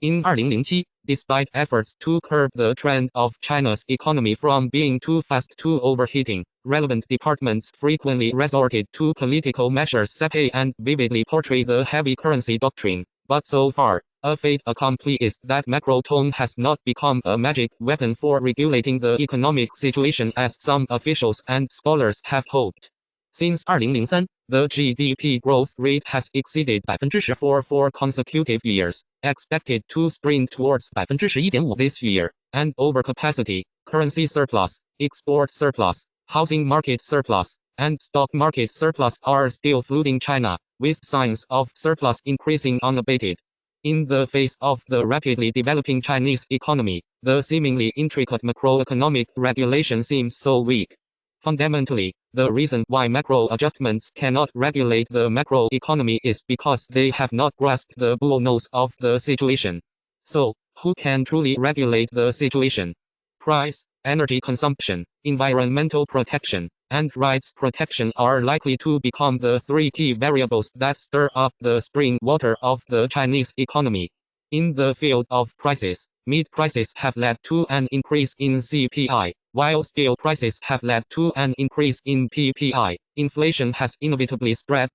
In 2007, despite efforts to curb the trend of China's economy from being too fast to overheating, relevant departments frequently resorted to political measures that and vividly portray the heavy currency doctrine. But so far, a fait accompli is that macro tone has not become a magic weapon for regulating the economic situation as some officials and scholars have hoped. Since 2003, the GDP growth rate has exceeded 10% for consecutive years, expected to sprint towards 11.5% this year, and overcapacity, currency surplus, export surplus, housing market surplus, and stock market surplus are still flooding China, with signs of surplus increasing unabated. In the face of the rapidly developing Chinese economy, the seemingly intricate macroeconomic regulation seems so weak. Fundamentally, the reason why macro adjustments cannot regulate the macro economy is because they have not grasped the bull nose of the situation. So, who can truly regulate the situation? Price, energy consumption, environmental protection, and rights protection are likely to become the three key variables that stir up the spring water of the Chinese economy. In the field of prices, meat prices have led to an increase in CPI, while steel prices have led to an increase in PPI. Inflation has inevitably spread.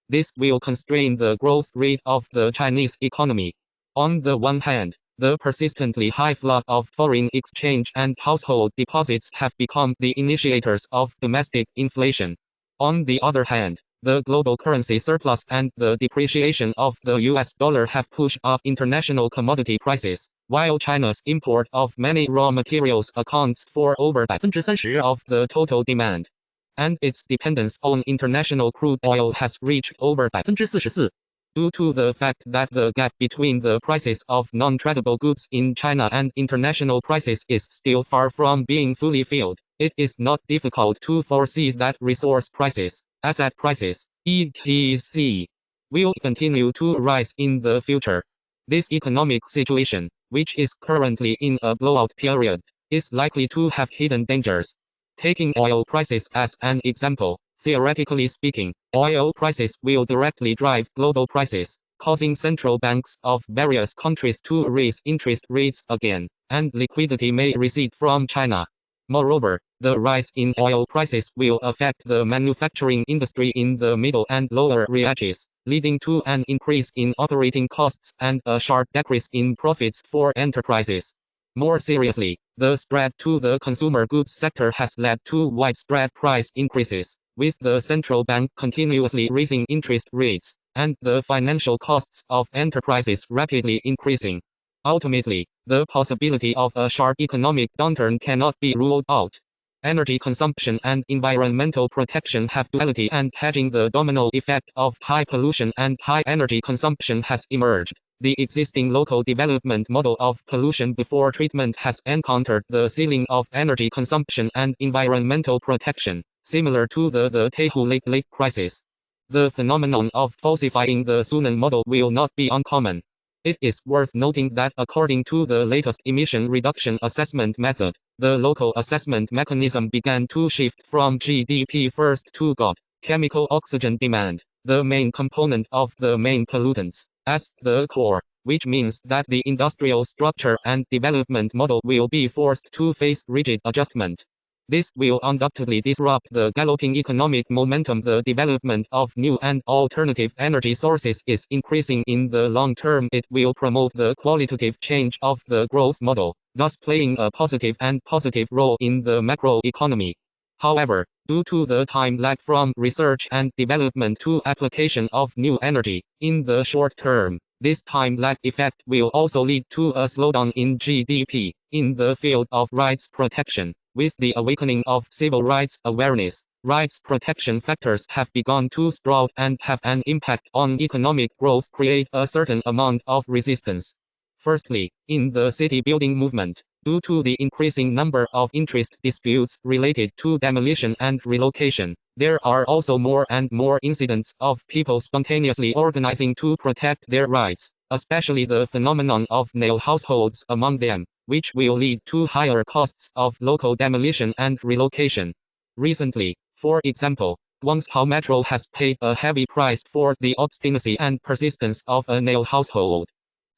This will constrain the growth rate of the Chinese economy. On the one hand, the persistently high flood of foreign exchange and household deposits have become the initiators of domestic inflation. On the other hand, the global currency surplus and the depreciation of the US dollar have pushed up international commodity prices, while China's import of many raw materials accounts for over 30% of the total demand. And its dependence on international crude oil has reached over 44%. Due to the fact that the gap between the prices of non-tradable goods in China and international prices is still far from being fully filled, it is not difficult to foresee that resource prices, asset prices, etc., will continue to rise in the future. This economic situation, which is currently in a blowout period, is likely to have hidden dangers. Taking oil prices as an example, theoretically speaking, oil prices will directly drive global prices, causing central banks of various countries to raise interest rates again, and liquidity may recede from China. Moreover, the rise in oil prices will affect the manufacturing industry in the middle and lower reaches, leading to an increase in operating costs and a sharp decrease in profits for enterprises. More seriously, the spread to the consumer goods sector has led to widespread price increases, with the central bank continuously raising interest rates, and the financial costs of enterprises rapidly increasing. Ultimately, the possibility of a sharp economic downturn cannot be ruled out. Energy consumption and environmental protection have duality, and hedging the domino effect of high pollution and high energy consumption has emerged. The existing local development model of pollution before treatment has encountered the ceiling of energy consumption and environmental protection, similar to the Taihu Lake crisis. The phenomenon of falsifying the Sunan model will not be uncommon. It is worth noting that according to the latest emission reduction assessment method, the local assessment mechanism began to shift from GDP first to GOD, chemical oxygen demand, the main component of the main pollutants, as the core, which means that the industrial structure and development model will be forced to face rigid adjustment. This will undoubtedly disrupt the galloping economic momentum. The development of new and alternative energy sources is increasing in the long term. It will promote the qualitative change of the growth model, thus playing a positive role in the macro economy. However, due to the time lag from research and development to application of new energy, in the short term, this time lag effect will also lead to a slowdown in GDP. In the field of rights protection, with the awakening of civil rights awareness, rights protection factors have begun to sprout and have an impact on economic growth. Create a certain amount of resistance. Firstly, in the city building movement, due to the increasing number of interest disputes related to demolition and relocation, there are also more and more incidents of people spontaneously organizing to protect their rights, especially the phenomenon of nail households among them, which will lead to higher costs of local demolition and relocation. Recently, for example, Guangzhou Metro has paid a heavy price for the obstinacy and persistence of a nail household.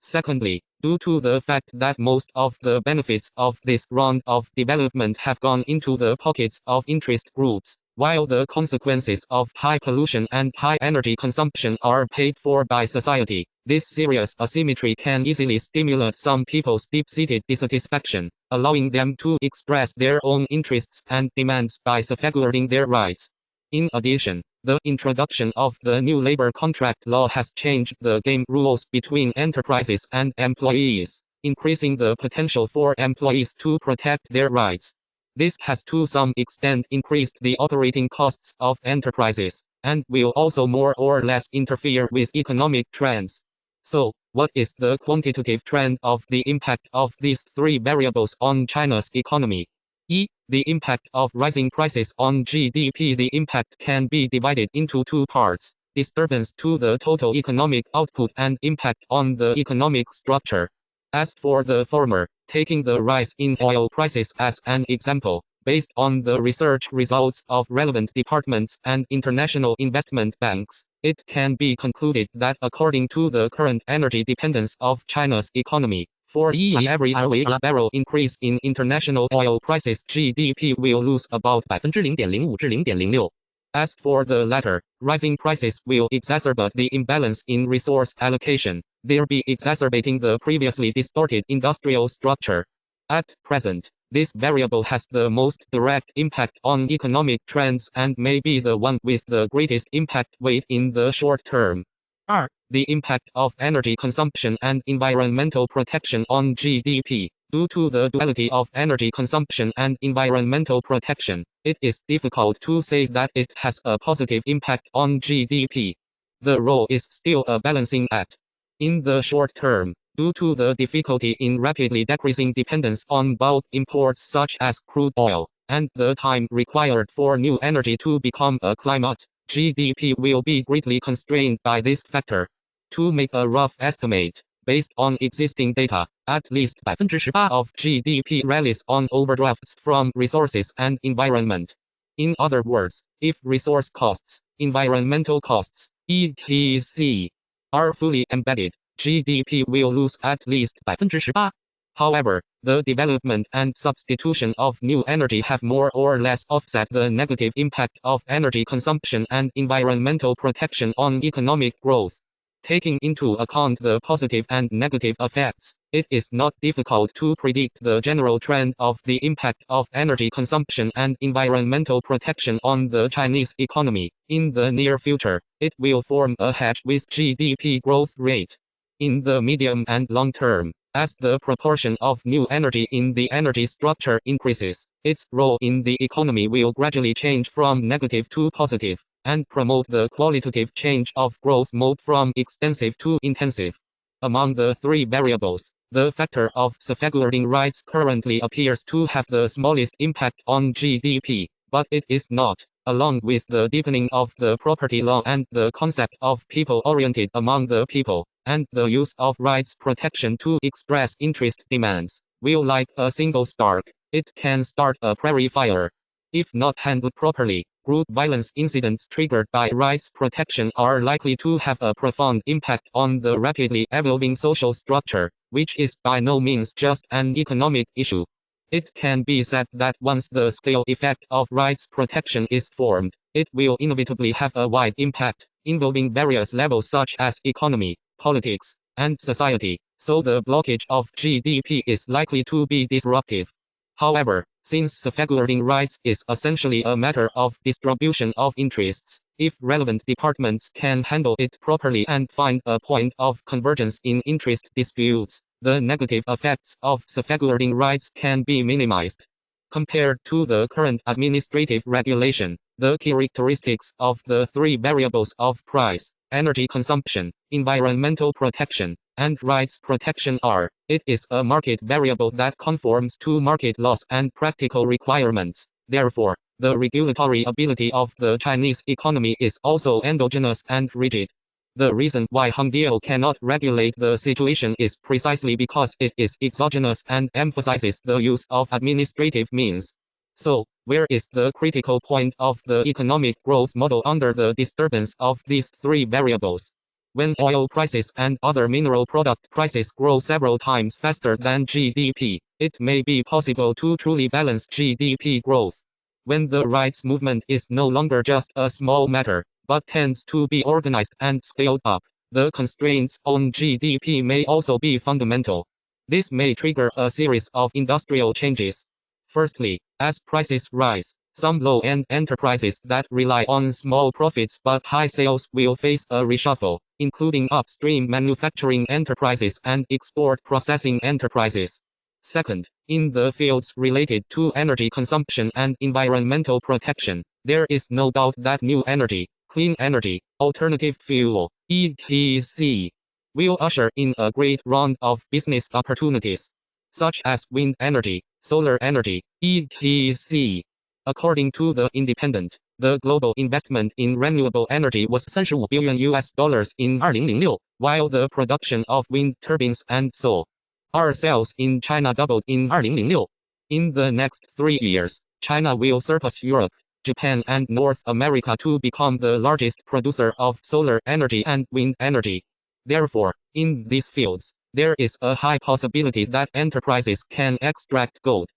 Secondly, due to the fact that most of the benefits of this round of development have gone into the pockets of interest groups, while the consequences of high pollution and high energy consumption are paid for by society, this serious asymmetry can easily stimulate some people's deep-seated dissatisfaction, allowing them to express their own interests and demands by safeguarding their rights. In addition, the introduction of the new labor contract law has changed the game rules between enterprises and employees, increasing the potential for employees to protect their rights. This has to some extent increased the operating costs of enterprises, and will also more or less interfere with economic trends. So, what is the quantitative trend of the impact of these three variables on China's economy? The impact of rising prices on GDP. The impact can be divided into two parts: disturbance to the total economic output and impact on the economic structure. As for the former, taking the rise in oil prices as an example, based on the research results of relevant departments and international investment banks, it can be concluded that according to the current energy dependence of China's economy, for every barrel increase in international oil prices, GDP will lose about 0.05至0.06%. As for the latter, rising prices will exacerbate the imbalance in resource allocation, thereby exacerbating the previously distorted industrial structure. At present, this variable has the most direct impact on economic trends and may be the one with the greatest impact weight in the short term. The impact of energy consumption and environmental protection on GDP. Due to the duality of energy consumption and environmental protection, it is difficult to say that it has a positive impact on GDP. The role is still a balancing act. In the short term, due to the difficulty in rapidly decreasing dependence on bulk imports such as crude oil, and the time required for new energy to become a climate, GDP will be greatly constrained by this factor. To make a rough estimate, based on existing data, at least 18% of GDP relies on overdrafts from resources and environment. In other words, if resource costs, environmental costs, etc., are fully embedded, GDP will lose at least 18%. However, the development and substitution of new energy have more or less offset the negative impact of energy consumption and environmental protection on economic growth. Taking into account the positive and negative effects, it is not difficult to predict the general trend of the impact of energy consumption and environmental protection on the Chinese economy. In the near future, it will form a hedge with GDP growth rate. In the medium and long term, as the proportion of new energy in the energy structure increases, its role in the economy will gradually change from negative to positive, and promote the qualitative change of growth mode from extensive to intensive. Among the three variables, the factor of safeguarding rights currently appears to have the smallest impact on GDP, but it is not, along with the deepening of the property law and the concept of people-oriented among the people, and the use of rights protection to express interest demands, will like a single spark, it can start a prairie fire. If not handled properly, group violence incidents triggered by rights protection are likely to have a profound impact on the rapidly evolving social structure, which is by no means just an economic issue. It can be said that once the scale effect of rights protection is formed, it will inevitably have a wide impact, involving various levels such as economy, politics, and society, so the blockage of GDP is likely to be disruptive. However, since safeguarding rights is essentially a matter of distribution of interests, if relevant departments can handle it properly and find a point of convergence in interest disputes, the negative effects of safeguarding rights can be minimized. Compared to the current administrative regulation, the characteristics of the three variables of price, energy consumption, environmental protection, and rights protection are: it is a market variable that conforms to market laws and practical requirements. Therefore, the regulatory ability of the Chinese economy is also endogenous and rigid. The reason why Hongdiao cannot regulate the situation is precisely because it is exogenous and emphasizes the use of administrative means. So, where is the critical point of the economic growth model under the disturbance of these three variables? When oil prices and other mineral product prices grow several times faster than GDP, it may be possible to truly balance GDP growth. When the rights movement is no longer just a small matter, but tends to be organized and scaled up, the constraints on GDP may also be fundamental. This may trigger a series of industrial changes. Firstly, as prices rise, some low-end enterprises that rely on small profits but high sales will face a reshuffle, including upstream manufacturing enterprises and export processing enterprises. Second, in the fields related to energy consumption and environmental protection, there is no doubt that new energy, clean energy, alternative fuel, etc., will usher in a great round of business opportunities, such as wind energy, solar energy, etc. According to The Independent, the global investment in renewable energy was $35 billion in 2006, while the production of wind turbines and solar cells in China doubled in 2006. In the next 3 years, China will surpass Europe, Japan, and North America to become the largest producer of solar energy and wind energy. Therefore, in these fields, there is a high possibility that enterprises can extract gold.